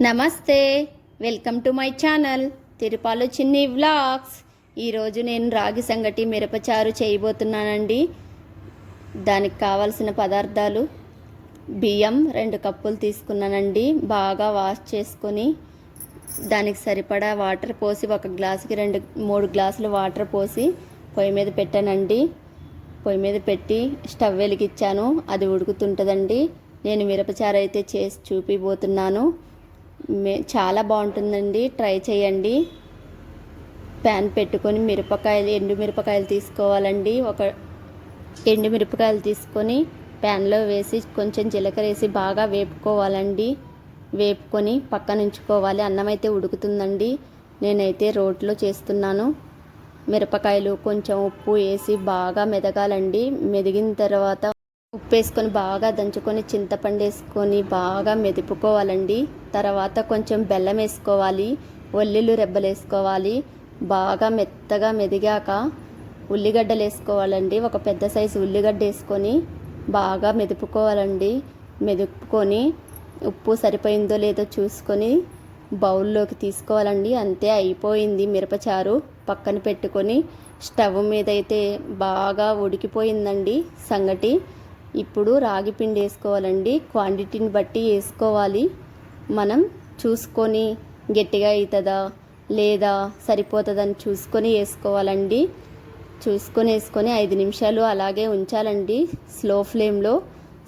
నమస్తే, welcome to my channel Tirupalu చిన్ని vlogs. ఈరోజు నేను రాగి సంగటి మిరపచారు చేయబోతున్నానండి. దానికి కావాల్సిన పదార్థాలు: బియ్యం 2 కప్పులు తీసుకున్నానండి. బాగా వాష్ చేసుకొని దానికి సరిపడా వాటర్ పోసి, ఒక గ్లాసుకి 3 గ్లాసులు వాటర్ పోసి పొయ్యి మీద పెట్టానండి. పొయ్యి మీద పెట్టి స్టవ్ వెలిగించాను. అది ఉడుకుతుంటుందండి. నేను మిరపచారు అయితే చేసి చూపిపోతున్నాను. చాలా బాగుంటుందండి, ట్రై చేయండి. ప్యాన్ పెట్టుకొని ఎండు మిరపకాయలు తీసుకోవాలండి. ఒక ఎండు మిరపకాయలు తీసుకొని ప్యాన్లో వేసి కొంచెం జీలకర్ర వేసి బాగా వేపుకోవాలండి. వేపుకొని పక్కన ఉంచుకోవాలి. అన్నం అయితే ఉడుకుతుందండి. నేనైతే రోట్లో చేస్తున్నాను. మిరపకాయలు కొంచెం ఉప్పు వేసి బాగా మెదగాలండి. మెదిగిన తర్వాత ఉప్పు వేసుకొని బాగా దంచుకొని చింతపండు వేసుకొని బాగా మెదుపుకోవాలండి. తర్వాత కొంచెం బెల్లం వేసుకోవాలి. వెల్లుల్లి రెబ్బలు వేసుకోవాలి. బాగా మెత్తగా మెదిగాక ఉల్లిగడ్డలు వేసుకోవాలండి. ఒక పెద్ద సైజు ఉల్లిగడ్డ వేసుకొని బాగా మెదుపుకోవాలండి. మెదుపుకొని ఉప్పు సరిపోయిందో లేదో చూసుకొని బౌల్లోకి తీసుకోవాలండి. అంతే, అయిపోయింది మిరపచారు. పక్కన పెట్టుకొని స్టవ్ మీద అయితే బాగా ఉడికిపోయిందండి సంగటి. ఇప్పుడు రాగి పిండి వేసుకోవాలండి. క్వాంటిటీని బట్టి వేసుకోవాలి. మనం చూసుకొని గట్టిగా అవుతుందా లేదా సరిపోతుందని చూసుకొని వేసుకోవాలండి. చూసుకొని వేసుకొని 5 నిమిషాలు అలాగే ఉంచాలండి స్లో ఫ్లేమ్లో.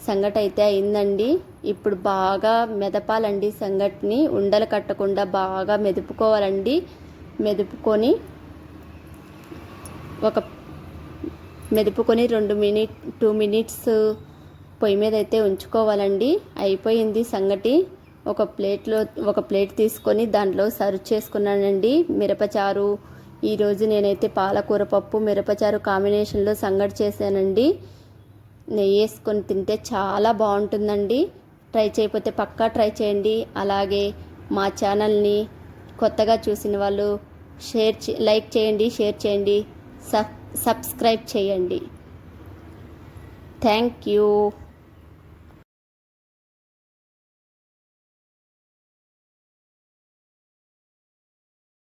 సంగటి అయితే అయిందండి. ఇప్పుడు బాగా మెదపాలండి. సంగటిని ఉండలు కట్టకుండా బాగా మెదుపుకోవాలండి. మెదుపుకొని 2 మినిట్స్ పొయ్యి మీద అయితే ఉంచుకోవాలండి. అయిపోయింది సంగటి. ఒక ప్లేట్ తీసుకొని దాంట్లో సర్వ్ చేసుకున్నానండి మిరపచారు. ఈరోజు నేనైతే పాలకూర పప్పు మిరపచారు కాంబినేషన్లో సంగటి చేశానండి. నెయ్యి వేసుకొని తింటే చాలా బాగుంటుందండి. ట్రై చేయకపోతే పక్కా ట్రై చేయండి. అలాగే మా ఛానల్ని కొత్తగా చూసిన వాళ్ళు లైక్ చేయండి, షేర్ చేయండి, సబ్స్క్రైబ్ చేయండి. Thank you.